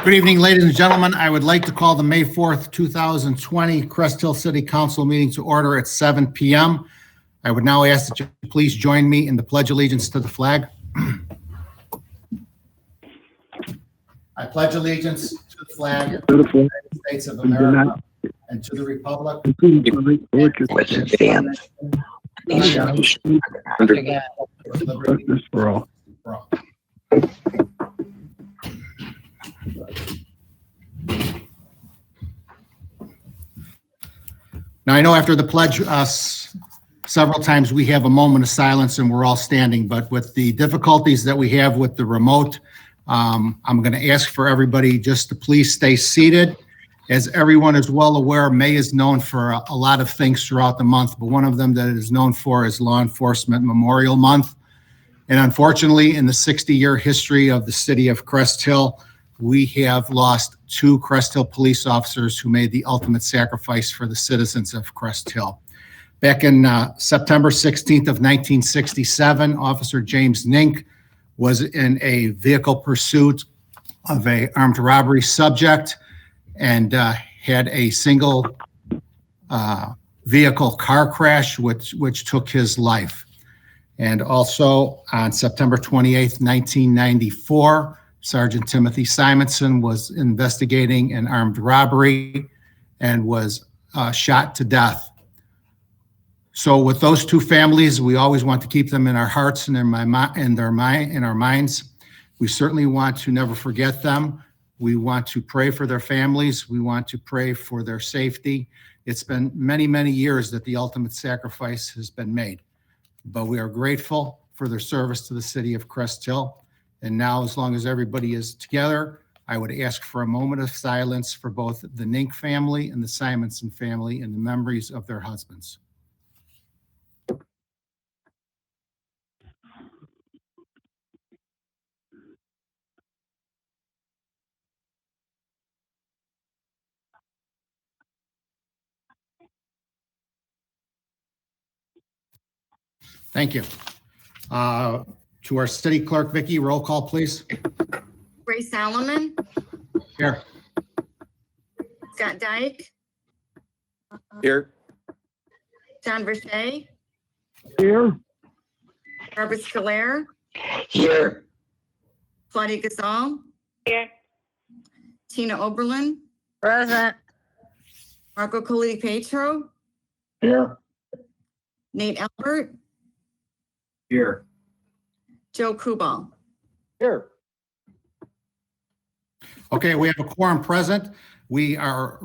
Good evening, ladies and gentlemen. I would like to call the May 4th, 2020 Crest Hill City Council meeting to order at 7 p.m. I would now ask that you please join me in the Pledge Allegiance to the flag. I pledge allegiance to the flag of the United States of America and to the republic which stands for all. Now, I know after the pledge, several times we have a moment of silence and we're all standing, but with the difficulties that we have with the remote, I'm going to ask for everybody just to please stay seated. As everyone is well aware, May is known for a lot of things throughout the month, but one of them that it is known for is Law Enforcement Memorial Month. And unfortunately, in the 60-year history of the city of Crest Hill, we have lost 2 Crest Hill police officers who made the ultimate sacrifice for the citizens of Crest Hill. Back in September 16th of 1967, Officer James Nink was in a vehicle pursuit of an armed robbery subject and had a single vehicle car crash, which took his life. And also on September 28th, 1994, Sergeant Timothy Simonson was investigating an armed robbery and was shot to death. So with those 2 families, we always want to keep them in our hearts and in our minds. We certainly want to never forget them. We want to pray for their families. We want to pray for their safety. It's been many, many years that the ultimate sacrifice has been made, but we are grateful for their service to the city of Crest Hill. And now, as long as everybody is together, I would ask for a moment of silence for both the Nink family and the Simonson family in the memories of their husbands. Thank you. To our city clerk, Vicki, roll call, please. Ray Solomon, Here. Scott Dyke, here. John Verche, Here. Barbara Scolaire, Here. Claudia Gasol, Here. Tina Oberlin, Present. Marco Coliti Petro, Here. Nate Albert, Here. Joe Kubal. Here. Okay, we have a quorum present. We are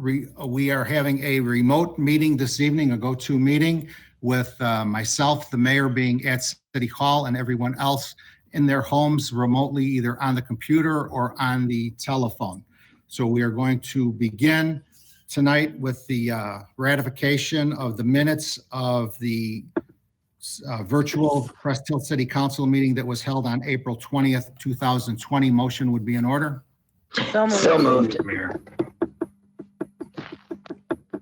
having a remote meeting this evening, a go-to meeting with myself, the mayor being at City Hall, and everyone else in their homes remotely, either on the computer or on the telephone. So we are going to begin tonight with the ratification of the minutes of the virtual Crest Hill City Council meeting that was held on April 20th, 2020. Motion would be in order. So moved. Mayor.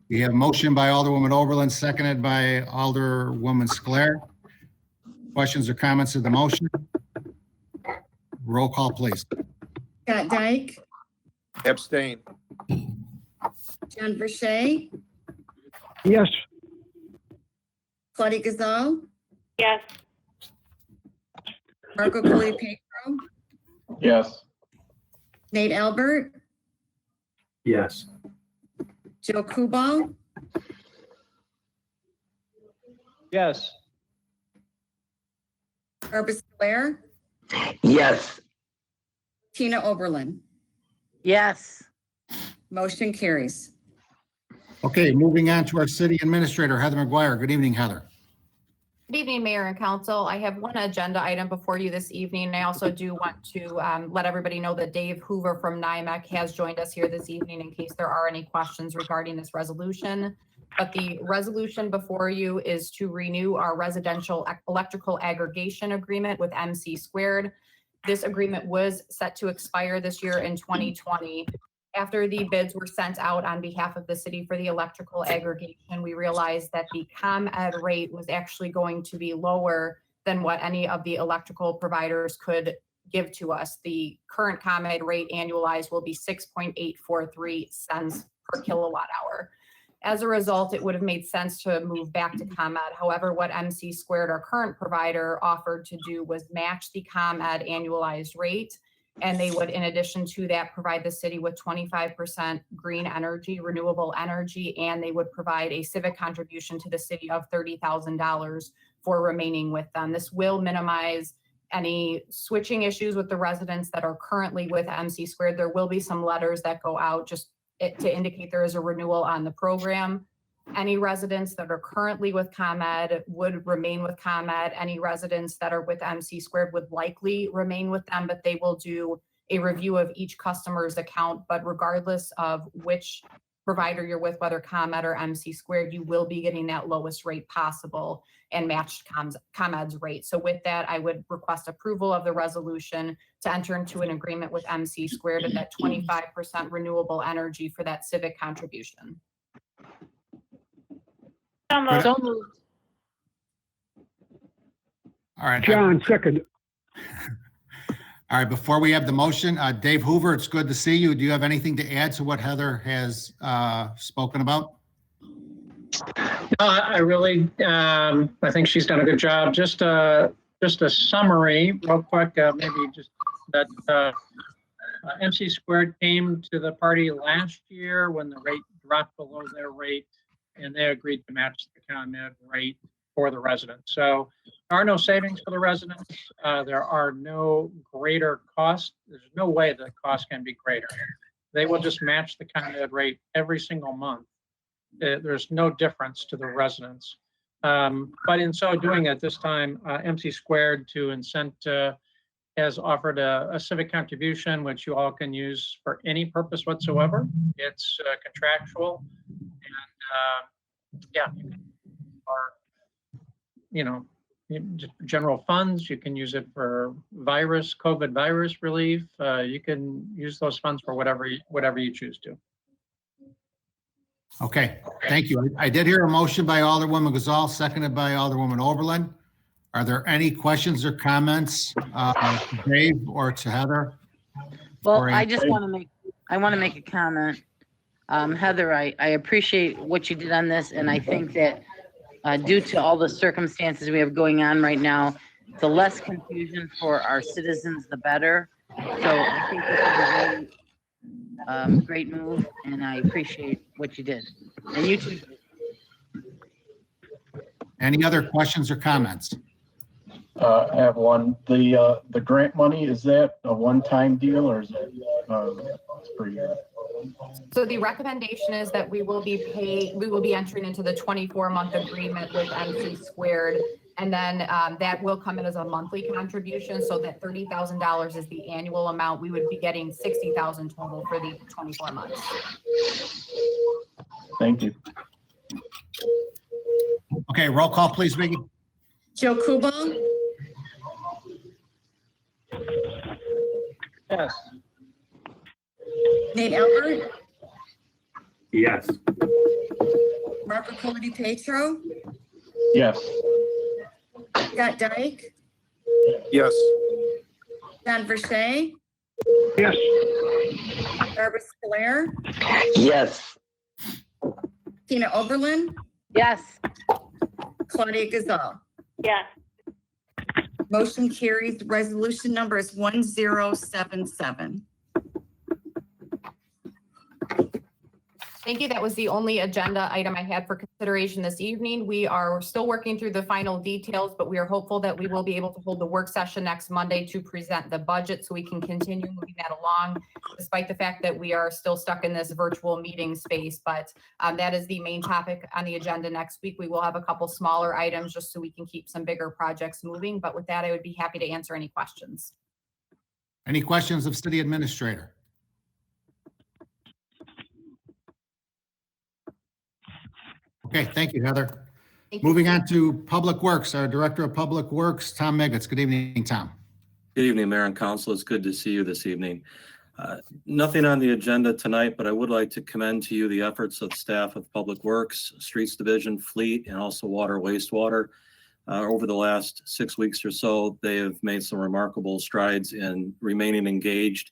We have a motion by Alderwoman Oberlin, seconded by Alderwoman Scolaire. Questions or comments of the motion? Roll call, please. Scott Dyke, Abstain. John Verche, Yes. Claudia Gasol, Yes. Marco Coliti Petro, Yes. Nate Albert, Yes. Joe Kubal, Yes. Barbara Scolaire, Yes. Tina Oberlin. Yes. Motion carries. Okay, moving on to our city administrator, Heather McGuire. Good evening, Heather. Good evening, Mayor and Council. I have one agenda item before you this evening. I also do want to let everybody know that Dave Hoover from NIMEC has joined us here this evening in case there are any questions regarding this resolution. But the resolution before you is to renew our residential electrical aggregation agreement with MC Squared. This agreement was set to expire this year in 2020. After the bids were sent out on behalf of the city for the electrical aggregation, we realized that the ComEd rate was actually going to be lower than what any of the electrical providers could give to us. The current ComEd rate annualized will be 6.843 cents per kilowatt hour. As a result, it would have made sense to move back to ComEd. However, what MC Squared, our current provider, offered to do was match the ComEd annualized rate. And they would, in addition to that, provide the city with 25% green energy, renewable energy, and they would provide a civic contribution to the city of $30,000 for remaining with them. This will minimize any switching issues with the residents that are currently with MC Squared. There will be some letters that go out just to indicate there is a renewal on the program. Any residents that are currently with ComEd would remain with ComEd. Any residents that are with MC Squared would likely remain with them, but they will do a review of each customer's account. But regardless of which provider you're with, whether ComEd or MC Squared, you will be getting that lowest rate possible and matched ComEd's rate. So with that, I would request approval of the resolution to enter into an agreement with MC Squared at that 25% renewable energy for that civic contribution. So moved. All right. John, second. All right, before we have the motion, Dave Hoover, it's good to see you. Do you have anything to add to what Heather has spoken about? No, I really, I think she's done a good job. Just a summary real quick, maybe just that MC Squared came to the party last year when the rate dropped below their rate, and they agreed to match the ComEd rate for the residents. So there are no savings for the residents. There are no greater costs. There's no way the cost can be greater. They will just match the ComEd rate every single month. There's no difference to the residents. But in so doing at this time, MC Squared to incent has offered a civic contribution, which you all can use for any purpose whatsoever. It's contractual, and yeah, or general funds. You can use it for COVID virus relief. You can use those funds for whatever you choose to. Okay, thank you. I did hear a motion by Alderwoman Gazal, seconded by Alderwoman Oberlin. Are there any questions or comments to Dave or to Heather? Well, I just want to make a comment. Heather, I appreciate what you did on this, and I think that due to all the circumstances we have going on right now, the less confusion for our citizens, the better. So I think this is a really great move, and I appreciate what you did. And you too. Any other questions or comments? I have one. The grant money, is that a one-time deal or is it per year? So the recommendation is that we will be entering into the 24-month agreement with MC Squared. And then that will come in as a monthly contribution. So that $30,000 is the annual amount. We would be getting $60,000 total for the 24 months. Thank you. Okay, roll call, please, Vicky. Joe Kubal, Yes. Nate Albert, Yes. Marco Colity Petro, Yes. Scott Dyke, Yes. John Verche, Yes. Barbara Scolaire, Yes. Tina Oberlin, Yes. Claudia Gazal. Yes. Motion carries. Resolution number is 1077. Thank you. That was the only agenda item I had for consideration this evening. We are still working through the final details, but we are hopeful that we will be able to hold the work session next Monday to present the budget so we can continue moving that along, despite the fact that we are still stuck in this virtual meeting space. But that is the main topic on the agenda next week. We will have a couple smaller items just so we can keep some bigger projects moving. But with that, I would be happy to answer any questions. Any questions of City Administrator? Okay, thank you, Heather. Thank you. Moving on to Public Works, our Director of Public Works, Tom Meggetts. Good evening, Tom. Good evening, Mayor and Council. It's good to see you this evening. Nothing on the agenda tonight, but I would like to commend to you the efforts of staff of Public Works, Streets Division, Fleet, and also Water Wastewater. over the last 6 weeks or so, they have made some remarkable strides in remaining engaged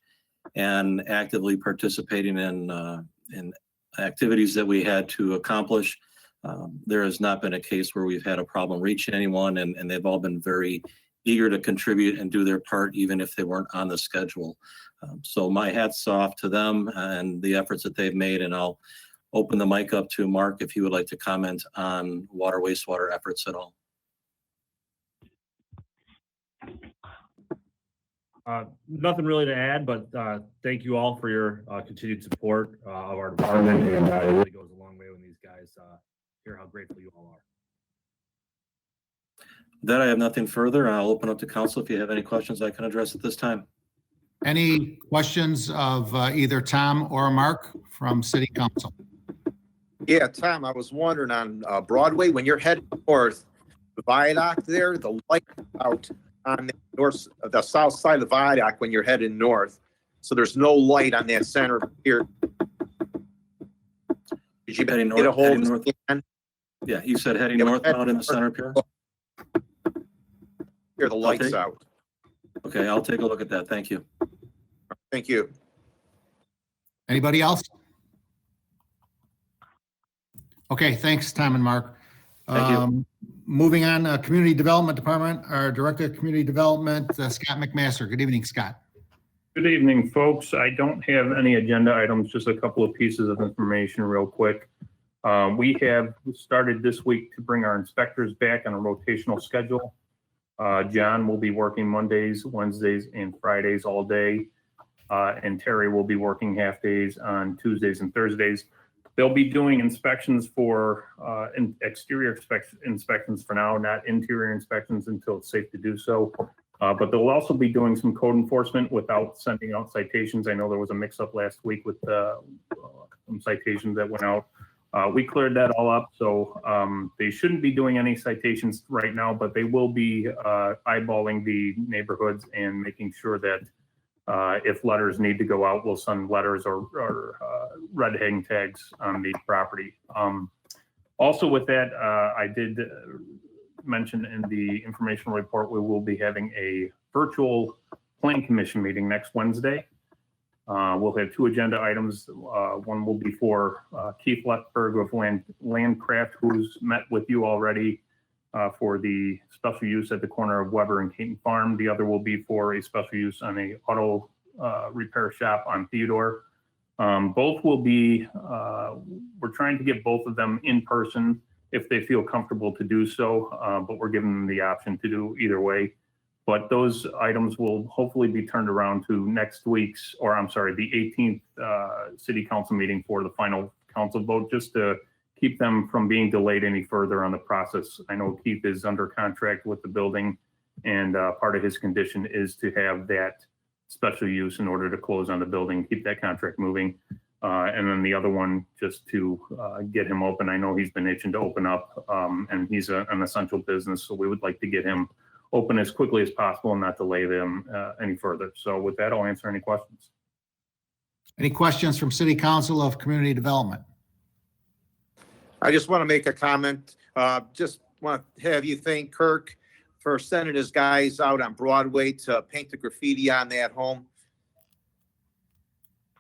and actively participating in activities that we had to accomplish. There has not been a case where we've had a problem reaching anyone, and they've all been very eager to contribute and do their part, even if they weren't on the schedule. So my hat's off to them and the efforts that they've made, and I'll open the mic up to Mark if he would like to comment on water wastewater efforts at all. Nothing really to add, but thank you all for your continued support of our department, and it really goes a long way when these guys hear how grateful you all are. That I have nothing further. I'll open up to council if you have any questions I can address at this time. Any questions of either Tom or Mark from City Council? Yeah, Tom, I was wondering on Broadway, when you're heading north, the viaduct there, the light out on the south side of the viaduct when you're heading north. So there's no light on that center here. Did you Heading get a north, hold heading of north. it again? Yeah, you said heading Yeah, northbound in the center pier? Here, the light's out. Okay, I'll take a look at that. Thank you. Thank you. Anybody else? Okay, thanks, Tom and Mark. Thank you. Moving on, Community Development Department, our Director of Community Development, Scott McMaster. Good evening, Scott. Good evening, folks. I don't have any agenda items, just a couple of pieces of information real quick. We have started this week to bring our inspectors back on a rotational schedule. John will be working Mondays, Wednesdays, and Fridays all day. And Terry will be working half days on Tuesdays and Thursdays. They'll be doing inspections for exterior inspections for now, not interior inspections until it's safe to do so. But they'll also be doing some code enforcement without sending out citations. I know there was a mix-up last week with some citations that went out. We cleared that all up, so they shouldn't be doing any citations right now, but they will be eyeballing the neighborhoods and making sure that if letters need to go out, we'll send letters or red hang tags on the property. Also with that, I did mention in the informational report, we will be having a virtual plan commission meeting next Wednesday. We'll have two agenda items. One will be for Keith Lethberg of Landcraft, who's met with you already for the special use at the corner of Weber and Caton Farm. The other will be for a special use on a auto repair shop on Theodore. Both will be, we're trying to get both of them in person if they feel comfortable to do so, but we're giving them the option to do either way. But those items will hopefully be turned around to next week's, or I'm sorry, the 18th City Council meeting for the final council vote, just to keep them from being delayed any further on the process. I know Keith is under contract with the building, and part of his condition is to have that special use in order to close on the building, keep that contract moving. And then the other one, just to get him open. I know he's been itching to open up, and he's an essential business, so we would like to get him open as quickly as possible and not delay them any further. So with that, I'll answer any questions. Any questions from City Council of Community Development? I just want to make a comment. Just want to have you thank Kirk for sending his guys out on Broadway to paint the graffiti on that home.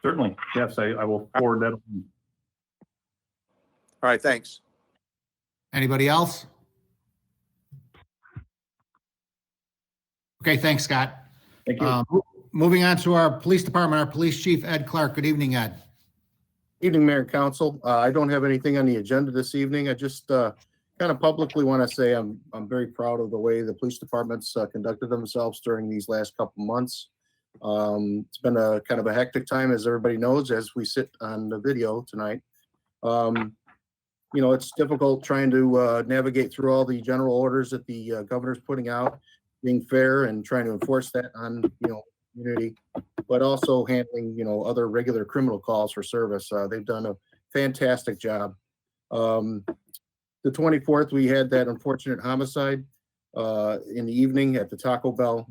Certainly. Yes, I will forward that. All right, thanks. Anybody else? Okay, thanks, Scott. Thank you. Moving on to our police department, our police chief, Ed Clark. Good evening, Ed. Evening, Mayor and Council. I don't have anything on the agenda this evening. I just kind of publicly want to say I'm very proud of the way the police departments conducted themselves during these last couple months. It's been a kind of a hectic time, as everybody knows, as we sit on the video tonight. You know, it's difficult trying to navigate through all the general orders that the governor's putting out, being fair and trying to enforce that on, you know, community, but also handling, you know, other regular criminal calls for service. They've done a fantastic job. The 24th, we had that unfortunate homicide in the evening at the Taco Bell.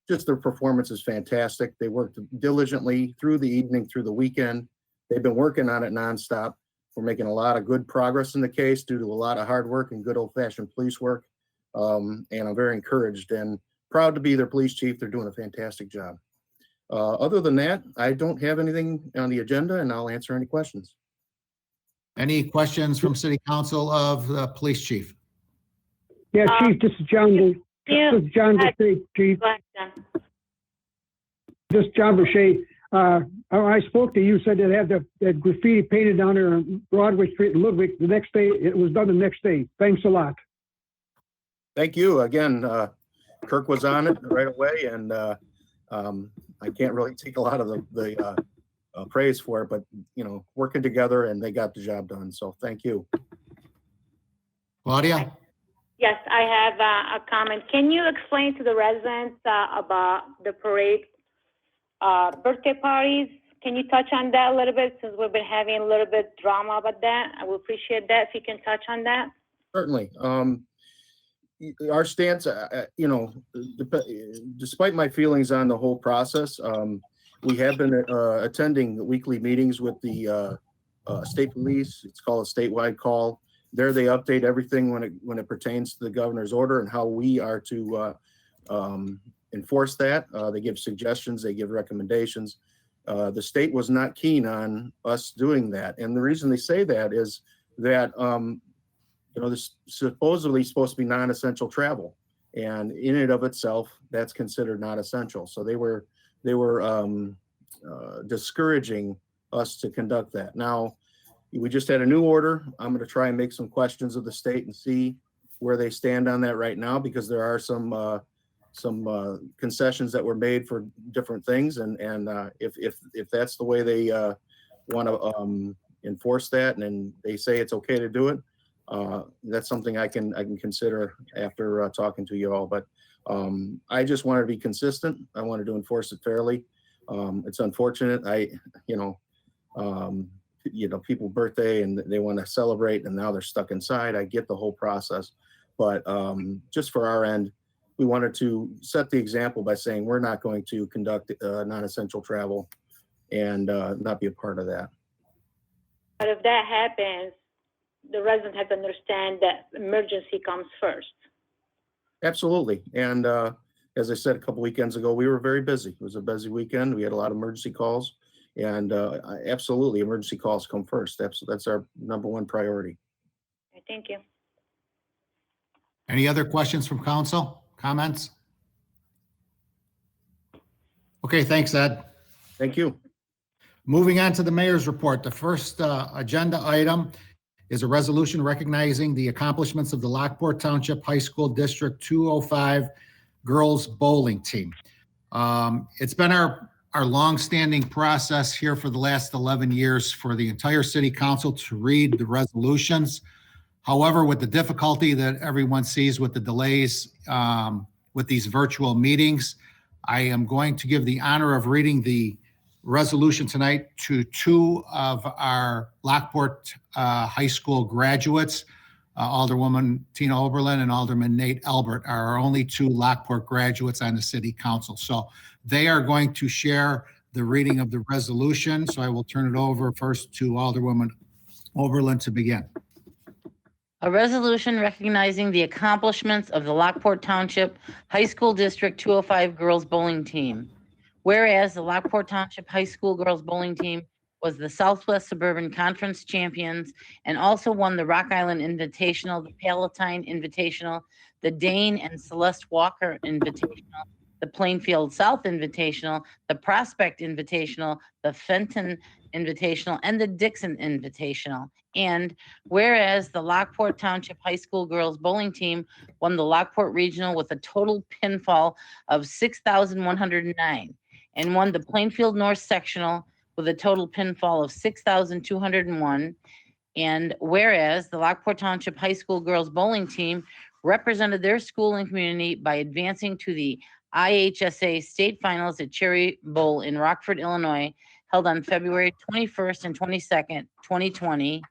Just their performance is fantastic. They worked diligently through the evening, through the weekend. They've been working on it nonstop. We're making a lot of good progress in the case due to a lot of hard work and good old-fashioned police work. And I'm very encouraged and proud to be their police chief. They're doing a fantastic job. Other than that, I don't have anything on the agenda, and I'll answer any questions. Any questions from City Council of the police chief? Yeah, Chief, this is John. This is John Boucher, Chief. This is John Boucher. I spoke to you, said they had that graffiti painted down there on Broadway Street in Ludwig. The next day, it was done the next day. Thanks a lot. Thank you. Again, Kirk was on it right away, and I can't really take a lot of the praise for it, but, you know, working together and they got the job done. So thank you. Claudia? Yes, I have a comment. Can you explain to the residents about the parade birthday parties? Can you touch on that a little bit, since we've been having a little bit drama about that? I would appreciate that if you can touch on that. Certainly. Our stance, you know, despite my feelings on the whole process, we have been attending weekly meetings with the state police. It's called a statewide call. There they update everything when it pertains to the governor's order and how we are to enforce that. They give suggestions, they give recommendations. The state was not keen on us doing that. And the reason they say that is that, you know, this supposedly supposed to be non-essential travel. And in and of itself, that's considered not essential. So they were discouraging us to conduct that. Now, we just had a new order. I'm going to try and make some questions of the state and see where they stand on that right now, because there are some concessions that were made for different things. And if that's the way they want to enforce that, and they say it's okay to do it, that's something I can consider after talking to you all. But I just wanted to be consistent. I wanted to enforce it fairly. It's unfortunate. People's birthday and they want to celebrate, and now they're stuck inside. I get the whole process, but just for our end, we wanted to set the example by saying we're not going to conduct non-essential travel and not be a part of that. But if that happens, the resident has to understand that emergency comes first. Absolutely. And as I said a couple weekends ago, we were very busy. It was a busy weekend. We had a lot of emergency calls, and absolutely, emergency calls come first. That's our number one priority. Okay, thank you. Any other questions from council? Comments? Okay, thanks, Ed. Thank you. Moving on to the mayor's report. The first agenda item is a resolution recognizing the accomplishments of the Lockport Township High School District 205 girls bowling team. It's been our longstanding process here for the last 11 years for the entire city council to read the resolutions. However, with the difficulty that everyone sees with the delays with these virtual meetings, I am going to give the honor of reading the resolution tonight to two of our Lockport High School graduates. Alderwoman Tina Oberlin and Alderman Nate Albert are our only two Lockport graduates on the city council. So they are going to share the reading of the resolution. So I will turn it over first to Alderwoman Oberlin to begin. A resolution recognizing the accomplishments of the Lockport Township High School District 205 girls bowling team. Whereas the Lockport Township High School girls bowling team was the Southwest Suburban Conference champions and also won the Rock Island Invitational, the Palatine Invitational, the Dane and Celeste Walker Invitational, the Plainfield South Invitational, the Prospect Invitational, the Fenton Invitational, and the Dixon Invitational. And whereas the Lockport Township High School girls bowling team won the Lockport Regional with a total pinfall of 6,109 and won the Plainfield North Sectional with a total pinfall of 6,201. And whereas the Lockport Township High School girls bowling team represented their school and community by advancing to the IHSA state finals at Cherry Bowl in Rockford, Illinois, held on February 21st and 22nd, 2020.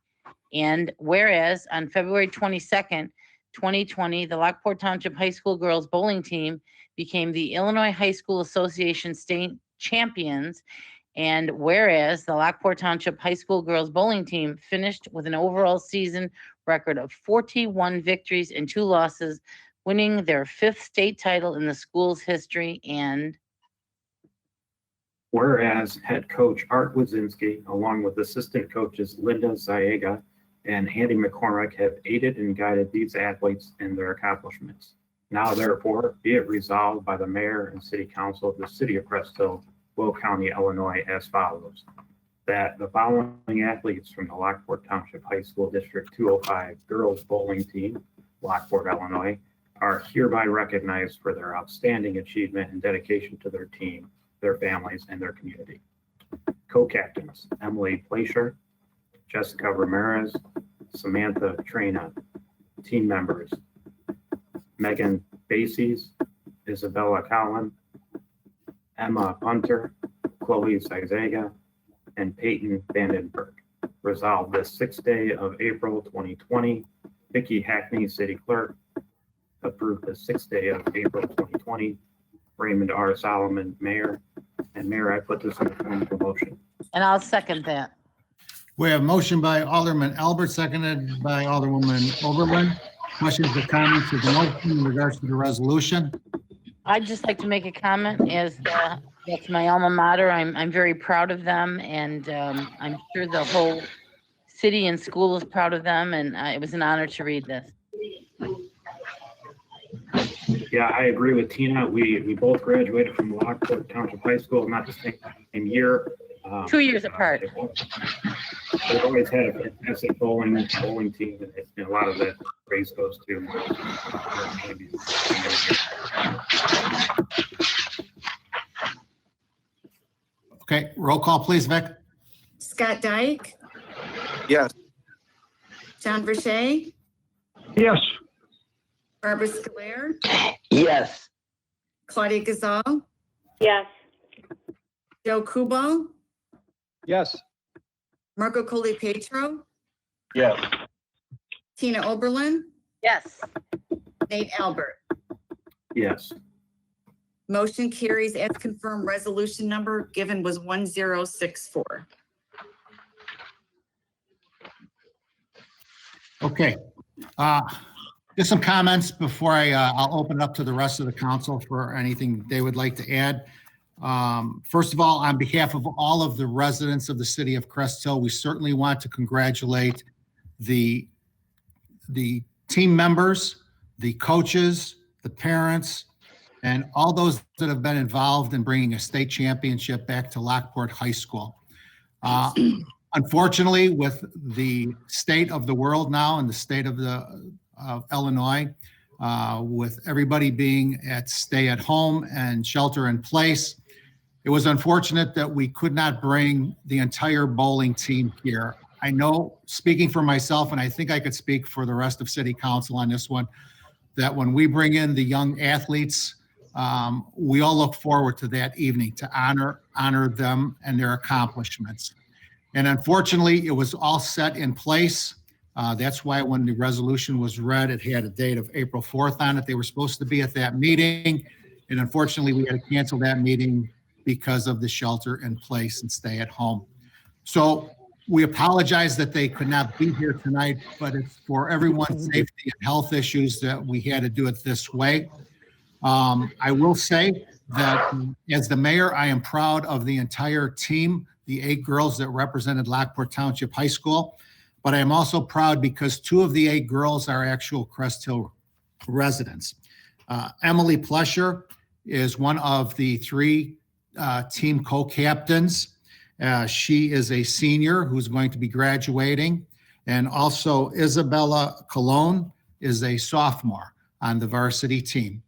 And whereas on February 22nd, 2020, the Lockport Township High School girls bowling team became the Illinois High School Association state champions. And whereas the Lockport Township High School girls bowling team finished with an overall season record of 41 victories and 2 losses, winning their 5th state title in the school's history, and whereas head coach Art Wazinski, along with assistant coaches Linda Zayaga and Andy McCormick, have aided and guided these athletes in their accomplishments. Now therefore be it resolved by the mayor and city council of the city of Crest Hill, Will County, Illinois, as follows: that the following athletes from the Lockport Township High School District 205 girls bowling team, Lockport, Illinois, are hereby recognized for their outstanding achievement and dedication to their team, their families, and their community. Co-captains: Emily Plaisher, Jessica Ramirez, Samantha Trina. Team members: Megan Bases, Isabella Collin, Emma Hunter, Chloe Zazaga, and Peyton Vandenberg. Resolved this 6th day of April 2020, Vicki Hackney, City Clerk. Approved the 6th day of April 2020, Raymond R. Solomon, Mayor. And Mayor, I put this in the form of a motion. and I'll second that. We have motion by Alderman Albert, seconded by Alderwoman Oberlin. Questions or comments to the motion in regards to the resolution? I'd just like to make a comment as that's my alma mater. I'm very proud of them, and I'm sure the whole city and school is proud of them, and it was an honor to read this. Yeah, I agree with Tina. We both graduated from Lockport Township High School, not the same year. 2 years apart. They've always had a fantastic bowling team, and a lot of that praise goes to. Okay, roll call, please, Vic. Scott Dyke, Yes. John Verche, Yes. Barbara Scolaire, Yes. Claudia Gazal, Yes. Joe Kubal, Yes. Marco Colipietro, Yes. Tina Oberlin, Yes. Nate Albert. Yes. Motion carries as confirmed. Resolution number given was 1064. Okay. Just some comments before I'll open it up to the rest of the council for anything they would like to add. First of all, on behalf of all of the residents of the city of Crest Hill, we certainly want to congratulate the team members, the coaches, the parents, and all those that have been involved in bringing a state championship back to Lockport High School. Unfortunately, with the state of the world now and the state of Illinois, with everybody being at stay at home and shelter in place, it was unfortunate that we could not bring the entire bowling team here. I know, speaking for myself, and I think I could speak for the rest of city council on this one, that when we bring in the young athletes, we all look forward to that evening to honor them and their accomplishments. And unfortunately, it was all set in place. That's why when the resolution was read, it had a date of April 4th on it. They were supposed to be at that meeting. And unfortunately, we had to cancel that meeting because of the shelter in place and stay at home. So we apologize that they could not be here tonight, but it's for everyone's safety and health issues that we had to do it this way. I will say that as the mayor, I am proud of the entire team, the 8 girls that represented Lockport Township High School. But I am also proud because 2 of the 8 girls are actual Crest Hill residents. Emily Plesher is one of the 3 team co-captains. She is a senior who's going to be graduating. And also Isabella Colon is a sophomore on the varsity team.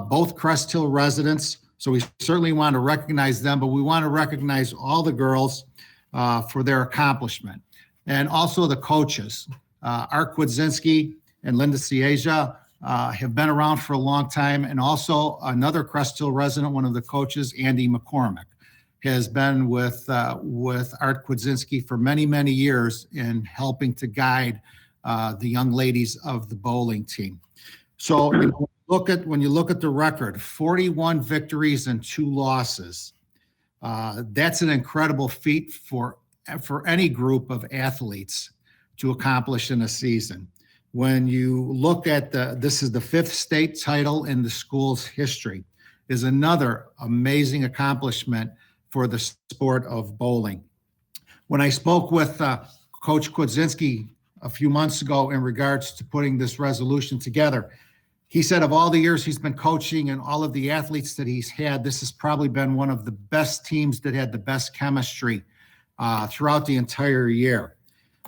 Both Crest Hill residents, so we certainly want to recognize them, but we want to recognize all the girls for their accomplishment. And also the coaches. Art Kwadzinski and Linda Cieza have been around for a long time. And also another Crest Hill resident, one of the coaches, Andy McCormick, has been with Art Kwadzinski for many, many years in helping to guide the young ladies of the bowling team. So when you look at the record, 41 victories and 2 losses, that's an incredible feat for any group of athletes to accomplish in a season. when you look at this is the 5th state title in the school's history, is another amazing accomplishment for the sport of bowling. When I spoke with Coach Kudzinski a few months ago in regards to putting this resolution together, he said of all the years he's been coaching and all of the athletes that he's had, this has probably been one of the best teams that had the best chemistry throughout the entire year.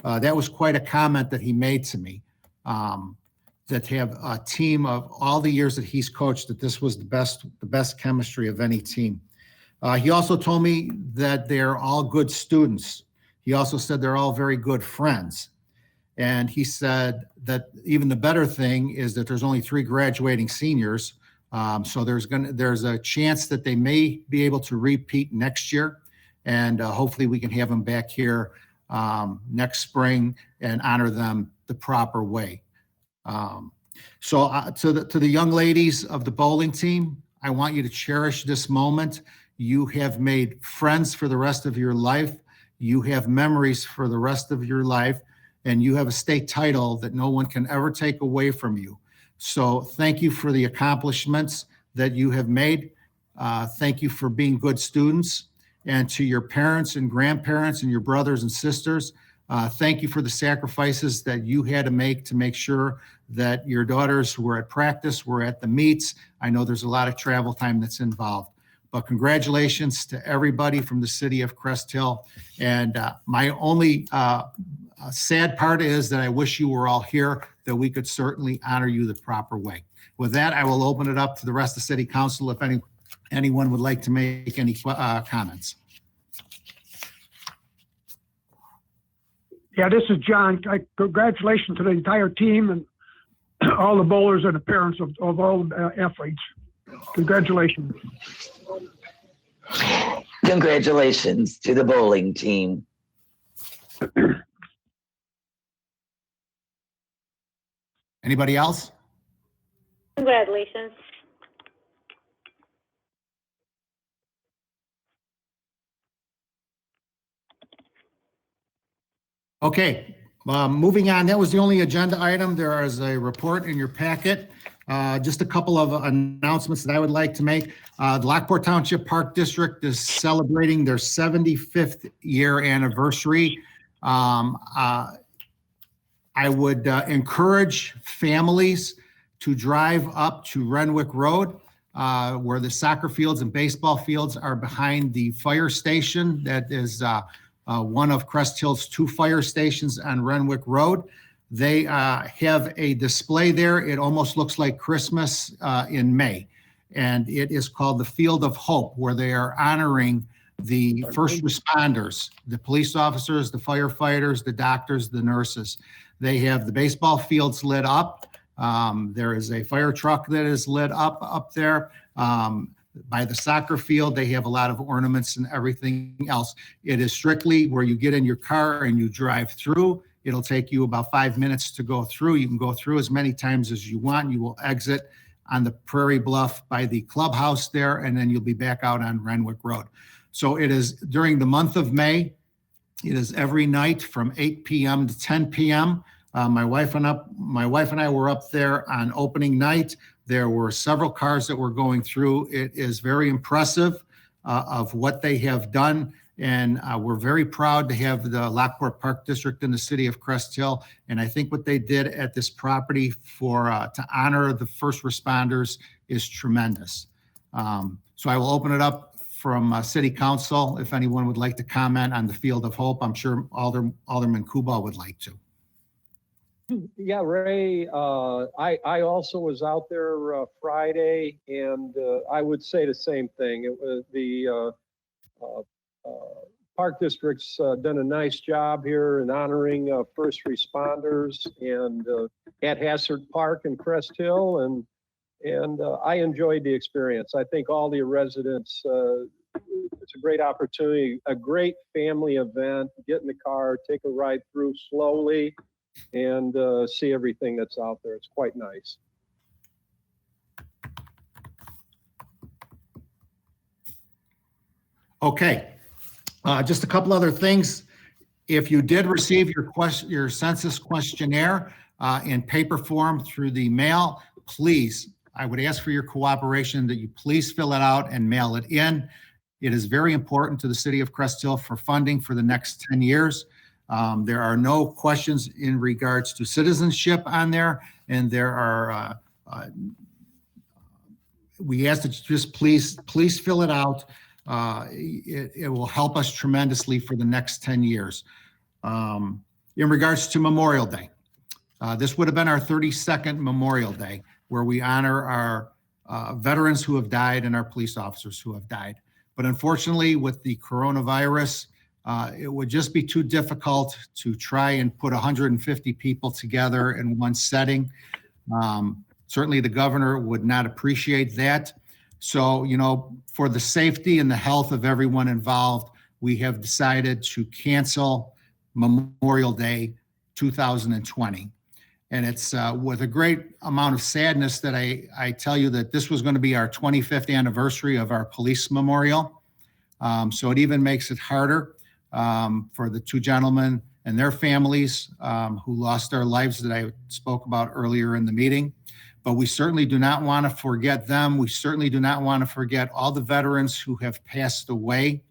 That was quite a comment that he made to me, that have a team of all the years that he's coached, that this was the best chemistry of any team. He also told me that they're all good students. He also said they're all very good friends. And he said that even the better thing is that there's only 3 graduating seniors. So there's a chance that they may be able to repeat next year. And hopefully we can have them back here next spring and honor them the proper way. So to the young ladies of the bowling team, I want you to cherish this moment. You have made friends for the rest of your life. You have memories for the rest of your life, and you have a state title that no one can ever take away from you. So thank you for the accomplishments that you have made. Thank you for being good students. And to your parents and grandparents and your brothers and sisters, thank you for the sacrifices that you had to make sure that your daughters were at practice, were at the meets. I know there's a lot of travel time that's involved. But congratulations to everybody from the city of Crest Hill. And my only sad part is that I wish you were all here, that we could certainly honor you the proper way. With that, I will open it up to the rest of City Council if anyone would like to make any comments. Yeah, this is John. Congratulations to the entire team and all the bowlers and the parents of all athletes. Congratulations. Congratulations to the bowling team. Anybody else? Congratulations. Okay, moving on. That was the only agenda item. There is a report in your packet. Just a couple of announcements that I would like to make. The Lockport Township Park District is celebrating their 75th year anniversary. I would encourage families to drive up to Renwick Road, where the soccer fields and baseball fields are behind the fire station. That is one of Crest Hill's 2 fire stations on Renwick Road. They have a display there. It almost looks like Christmas in May. And it is called the Field of Hope, where they are honoring the first responders, the police officers, the firefighters, the doctors, the nurses. They have the baseball fields lit up. There is a fire truck that is lit up there. By the soccer field, they have a lot of ornaments and everything else. It is strictly where you get in your car and you drive through. It'll take you about 5 minutes to go through. You can go through as many times as you want. You will exit on the Prairie Bluff by the clubhouse there, and then you'll be back out on Renwick Road. So it is during the month of May. It is every night from 8 p.m. to 10 p.m. My wife and I were up there on opening night. There were several cars that were going through. It is very impressive of what they have done. And we're very proud to have the Lockport Park District in the city of Crest Hill. And I think what they did at this property to honor the first responders is tremendous. So I will open it up from City Council if anyone would like to comment on the Field of Hope. I'm sure Alderman Kubal would like to. Yeah, Ray, I also was out there Friday, and I would say the same thing. It was the Park District's done a nice job here in honoring first responders and at Hassard Park in Crest Hill, and I enjoyed the experience. I think all the residents, it's a great opportunity, a great family event. Get in the car, take a ride through slowly, and see everything that's out there. It's quite nice. Okay, just a couple other things. If you did receive your census questionnaire, in paper form through the mail. Please, I would ask for your cooperation that you please fill it out and mail it in. It is very important to the city of Crest Hill for funding for the next 10 years. There are no questions in regards to citizenship on there, and there are, we ask that you just please fill it out. It will help us tremendously for the next 10 years. In regards to Memorial Day, this would have been our 32nd Memorial Day, where we honor our veterans who have died and our police officers who have died. But unfortunately, with the coronavirus, it would just be too difficult to try and put 150 people together in one setting. Certainly the governor would not appreciate that. So, you know, for the safety and the health of everyone involved, we have decided to cancel Memorial Day 2020. And it's with a great amount of sadness that I tell you that this was going to be our 25th anniversary of our police memorial. So it even makes it harder for the two gentlemen and their families who lost their lives that I spoke about earlier in the meeting. But we certainly do not want to forget them. We certainly do not want to forget all the veterans who have passed away.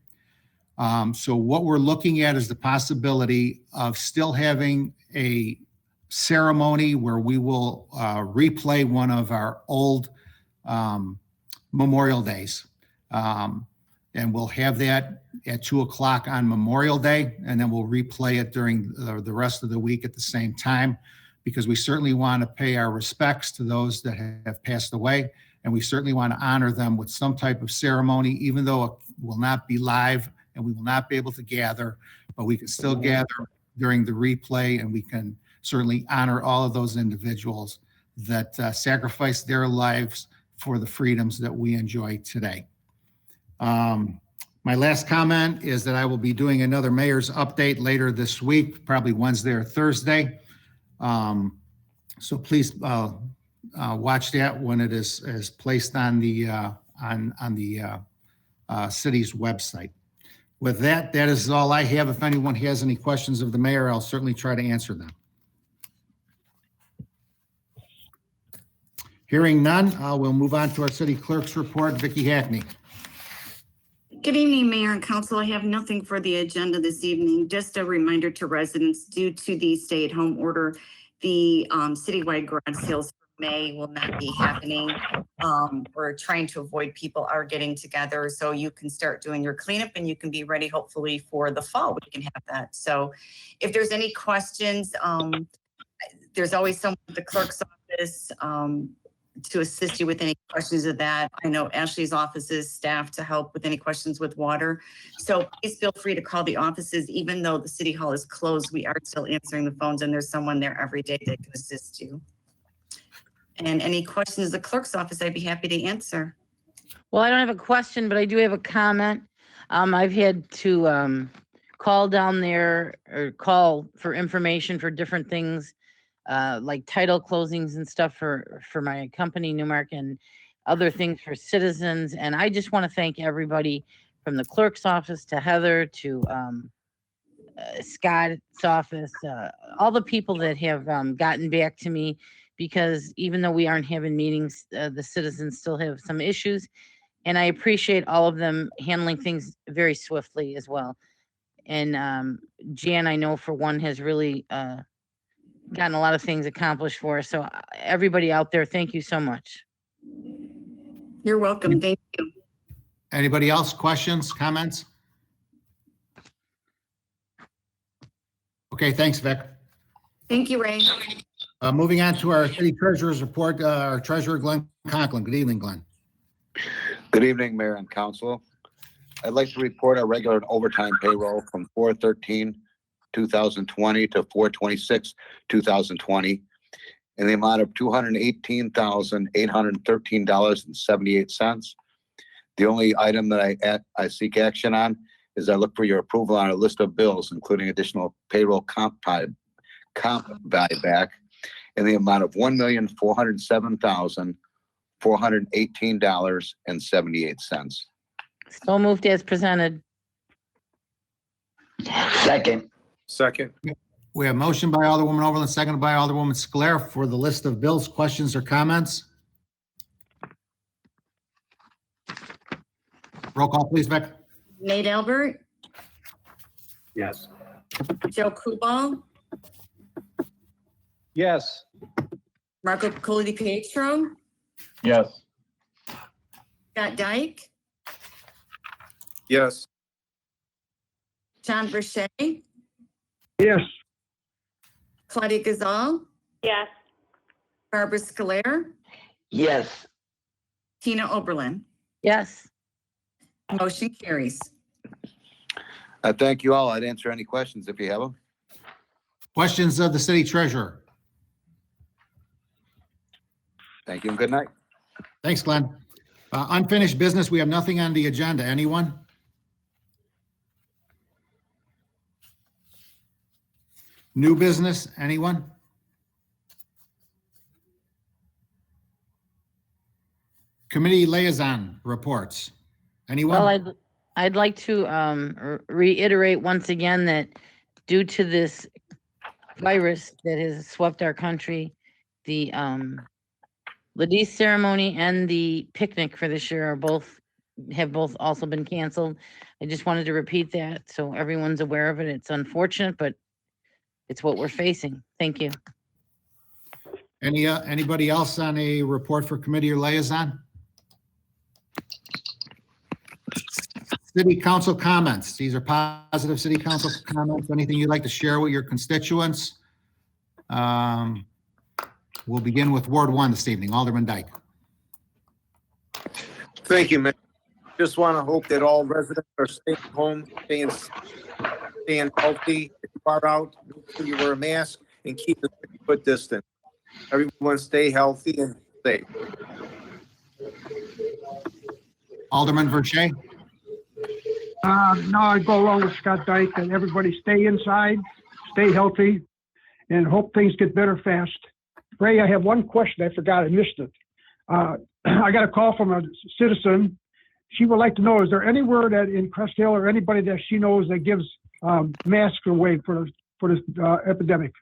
So what we're looking at is the possibility of still having a ceremony where we will replay one of our old Memorial Days. And we'll have that at 2:00 on Memorial Day, and then we'll replay it during the rest of the week at the same time, because we certainly want to pay our respects to those that have passed away, and we certainly want to honor them with some type of ceremony, even though it will not be live and we will not be able to gather, but we can still gather during the replay, and we can certainly honor all of those individuals that sacrificed their lives for the freedoms that we enjoy today. My last comment is that I will be doing another mayor's update later this week, probably Wednesday or Thursday. So please watch that when it is placed on the city's website. With that, that is all I have. If anyone has any questions of the mayor, I'll certainly try to answer them. Hearing none, we'll move on to our city clerk's report. Vicki Hackney. Good evening, Mayor and Council. I have nothing for the agenda this evening. Just a reminder to residents, due to the stay-at-home order, the citywide garage sales for May will not be happening. We're trying to avoid people are getting together, so you can start doing your cleanup and you can be ready hopefully for the fall. We can have that. So if there's any questions, there's always someone at the clerk's office to assist you with any questions of that. I know Ashley's office is staffed to help with any questions with water. So please feel free to call the offices. Even though the city hall is closed, we are still answering the phones, and there's someone there every day that can assist you. And any questions at the clerk's office, I'd be happy to answer. Well, I don't have a question, but I do have a comment. I've had to call down there or call for information for different things, like title closings and stuff for my company, Newmark, and other things for citizens. And I just want to thank everybody from the clerk's office to Heather to Scott's office, all the people that have gotten back to me, because even though we aren't having meetings, the citizens still have some issues. And I appreciate all of them handling things very swiftly as well. And Jan, I know for one, has really gotten a lot of things accomplished for us. So everybody out there, thank you so much. You're welcome. Thank you. Anybody else? Questions, comments? Okay, thanks, Vic. Thank you, Ray. Moving on to our city treasurer's report, our treasurer, Glenn Conklin. Good evening, Glenn. Good evening, Mayor and Council. I'd like to report our regular and overtime payroll from 4/13/2020 to 4/26/2020 in the amount of $218,813.78. The only item that I seek action on is I look for your approval on a list of bills, including additional payroll comp buyback in the amount of $1,407,418.78. So moved as presented. Second. Second. We have motion by Alderwoman Overland, seconded by Alderwoman Sclair for the list of bills. Questions or comments? Roll call, please, Vic. Nate Albert, Yes. Joe Kubal, Yes. Marco Picoli Pietro, Yes. Scott Dyke, Yes. John Verche, Yes. Claudia Gazal, Yes. Barbara Scolaire, Yes. Tina Oberlin. Yes. Motion carries. Thank you all. I'd answer any questions if you have them. Questions of the city treasurer. Thank you and good night. Thanks, Glenn. Unfinished business, we have nothing on the agenda. Anyone? New business, anyone? Committee liaison reports. Anyone? Well, I'd like to reiterate once again that due to this virus that has swept our country, the Ladis ceremony and the picnic for this year have both also been canceled. I just wanted to repeat that so everyone's aware of it. It's unfortunate, but it's what we're facing. Thank you. Anybody else on a report for committee or liaison? City council comments. These are positive city council comments. Anything you'd like to share with your constituents? We'll begin with Ward 1 this evening. Alderman Dyke. Thank you, Mayor. Just want to hope that all residents are staying home, staying healthy. If you are out, make sure you wear a mask and keep the 6-foot distance. Everyone stay healthy and safe. Alderman Verche. No, I go along with Scott Dyke and everybody stay inside, stay healthy, and hope things get better fast. Ray, I have one question. I forgot. I missed it. I got a call from a citizen. She would like to know, is there anywhere that in Crest Hill or anybody that she knows that gives masks away for this epidemic?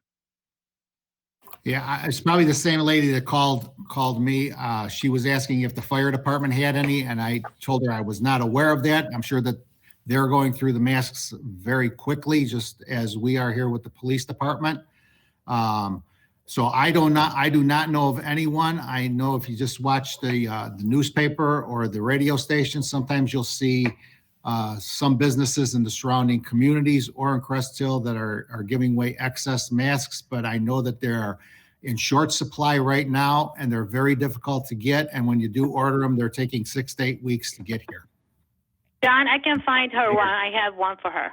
Yeah, it's probably the same lady that called me. She was asking if the fire department had any, and I told her I was not aware of that. I'm sure that they're going through the masks very quickly, just as we are here with the police department. So I do not know of anyone. I know if you just watch the newspaper or the radio station, sometimes you'll see some businesses in the surrounding communities or in Crest Hill that are giving away excess masks, but I know that they're in short supply right now and they're very difficult to get. And when you do order them, they're taking 6 to 8 weeks to get here. John, I can find her one. I have one for her.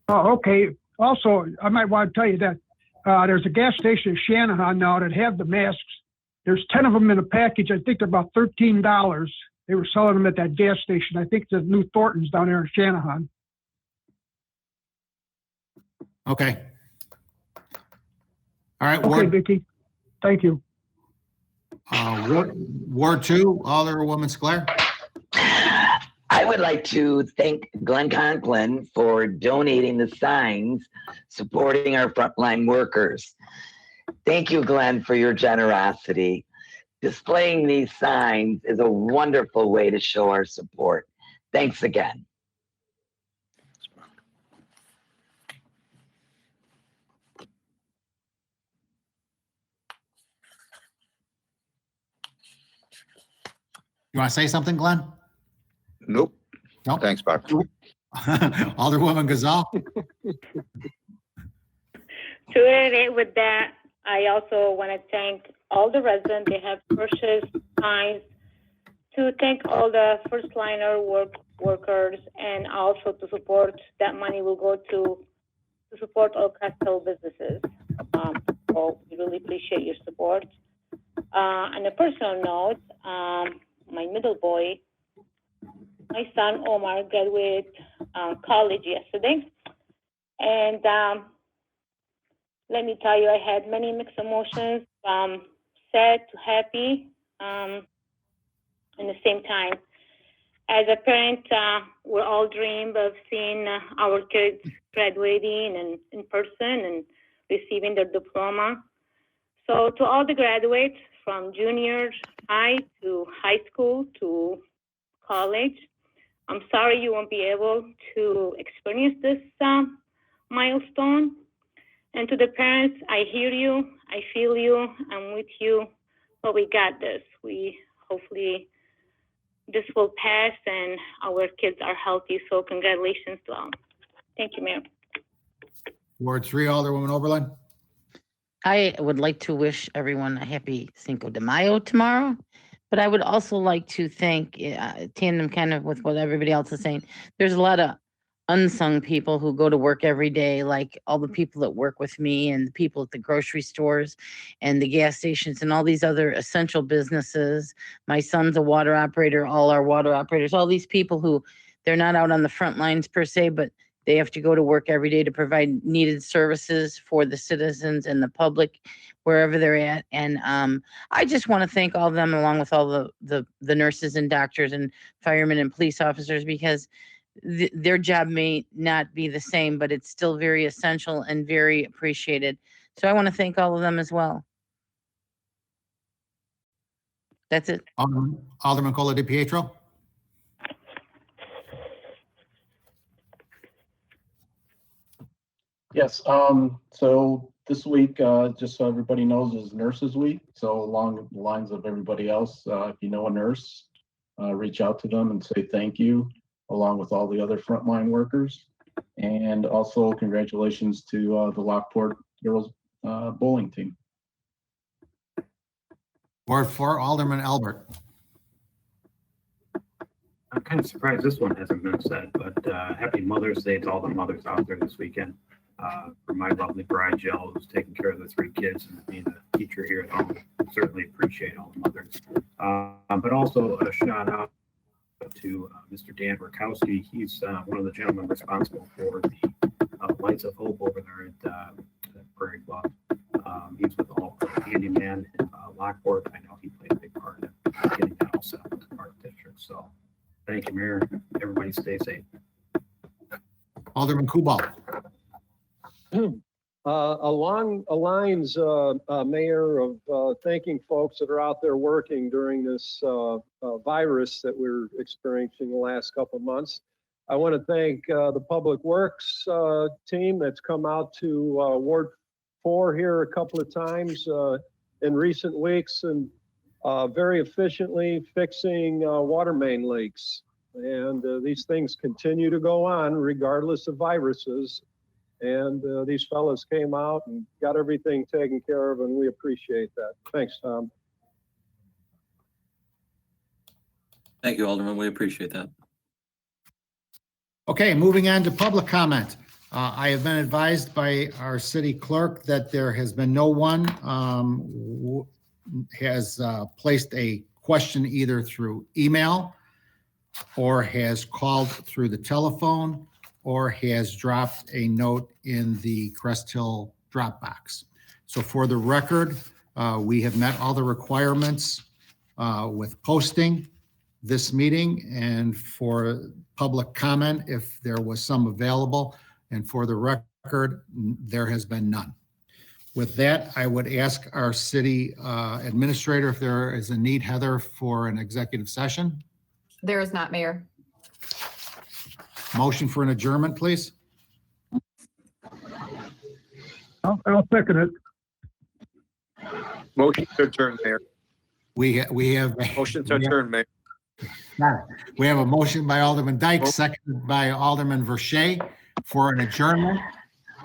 Oh, okay. Also, I might want to tell you that there's a gas station in Shanahan now that have the masks. There's 10 of them in a package. I think they're about $13. They were selling them at that gas station. I think the new Thornton's down there in Shanahan. Okay. All right. Okay, Vicki. Thank you. Ward 2, Alderwoman Sclair. I would like to thank Glenn Conklin for donating the signs supporting our frontline workers. Thank you, Glenn, for your generosity. Displaying these signs is a wonderful way to show our support. Thanks again. You want to say something, Glenn? Nope. No. Thanks, Bob. Alderwoman Gazal. To relate with that, I also want to thank all the residents. They have purchased signs to thank all the first liner workers, and also to support that money will go to support all Crest Hill businesses. So we really appreciate your support. On a personal note, my middle boy, my son Omar, graduated college yesterday, and let me tell you, I had many mixed emotions, sad to happy, in the same time. As a parent, we all dream of seeing our kids graduating and in person and receiving their diploma. So to all the graduates from junior high to high school to college, I'm sorry you won't be able to experience this milestone. And to the parents, I hear you, I feel you, I'm with you, but we got this. We hopefully this will pass and our kids are healthy. So congratulations to all. Thank you, Mayor. Ward 3, Alderwoman Oberlin. I would like to wish everyone a happy Cinco de Mayo tomorrow, but I would also like to thank, tandem kind of with what everybody else is saying, there's a lot of unsung people who go to work every day, like all the people that work with me and the people at the grocery stores and the gas stations and all these other essential businesses. My son's a water operator, all our water operators, all these people who they're not out on the front lines per se, but they have to go to work every day to provide needed services for the citizens and the public wherever they're at. And I just want to thank all of them along with all the nurses and doctors and firemen and police officers, because their job may not be the same, but it's still very essential and very appreciated. So I want to thank all of them as well. That's it. Alderman Cola DiPietro. Yes, so this week, just so everybody knows, is Nurses Week. So along the lines of everybody else, if you know a nurse, reach out to them and say thank you, along with all the other frontline workers. And also congratulations to the Lockport girls bowling team. Ward 4, Alderman Albert. I'm kind of surprised this one hasn't been said, but happy Mother's Day to all the mothers out there this weekend. For my lovely bride, Jill, who's taking care of the 3 kids and being a teacher here at home. Certainly appreciate all the mothers. But also a shout out to Mr. Dan Rakowski. He's one of the gentlemen responsible for the Lights of Hope over there at Prairie Club. He's with all handyman in Lockport. I know he played a big part in getting that all set up with the park district. So thank you, Mayor. Everybody stay safe. Alderman Kubal. Along the lines, Mayor, of thanking folks that are out there working during this virus that we're experiencing the last couple of months, I want to thank the Public Works team that's come out to Ward 4 here a couple of times in recent weeks and very efficiently fixing water main leaks. And these things continue to go on regardless of viruses. And these fellows came out and got everything taken care of, and we appreciate that. Thanks, Tom. Thank you, Alderman. We appreciate that. Okay, moving on to public comment. I have been advised by our city clerk that there has been no one has placed a question either through email or has called through the telephone or has dropped a note in the Crest Hill Dropbox. So for the record, we have met all the requirements with posting this meeting and for public comment if there was some available. And for the record, there has been none. With that, I would ask our city administrator if there is a need, Heather, for an executive session. There is not, Mayor. Motion for an adjournment, please. I'll second it. Motion to adjourn, Mayor. We have Motion to adjourn, Mayor. We have a motion by Alderman Dyke, seconded by Alderman Verche for an adjournment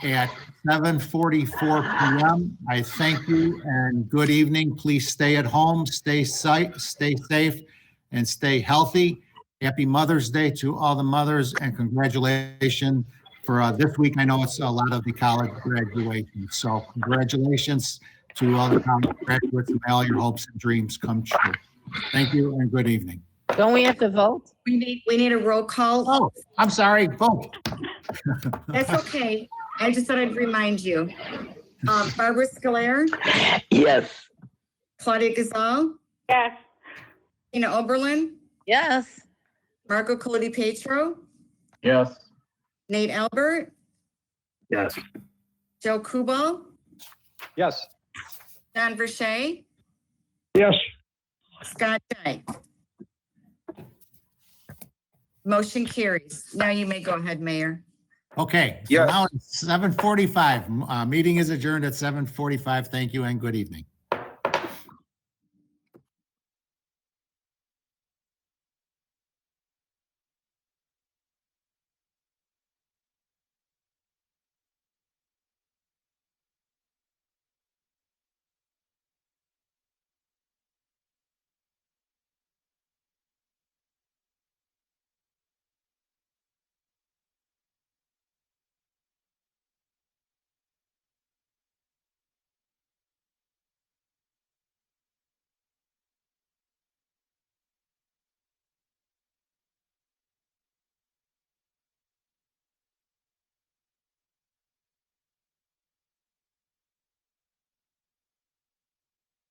at 7:44 p.m. I thank you and good evening. Please stay at home, stay safe, and stay healthy. Happy Mother's Day to all the mothers and congratulations for this week. I know it's a lot of the college graduations. So congratulations to all the college graduates and may all your hopes and dreams come true. Thank you and good evening. Don't we have to vote? We need a roll call. Oh, I'm sorry, vote. That's okay. I just thought I'd remind you. Barbara Scolaire? Yes. Claudia Gazal? Yes. Tina Oberlin? Yes. Marco Colodi Petro, Yes. Nate Albert, Yes. Joe Kubal, Yes. John Verche, Yes. Scott Dyke. Motion carries. Now you may go ahead, Mayor. Okay, so Yes. now it's 7:45. Meeting is adjourned at 7:45. Thank you and good evening.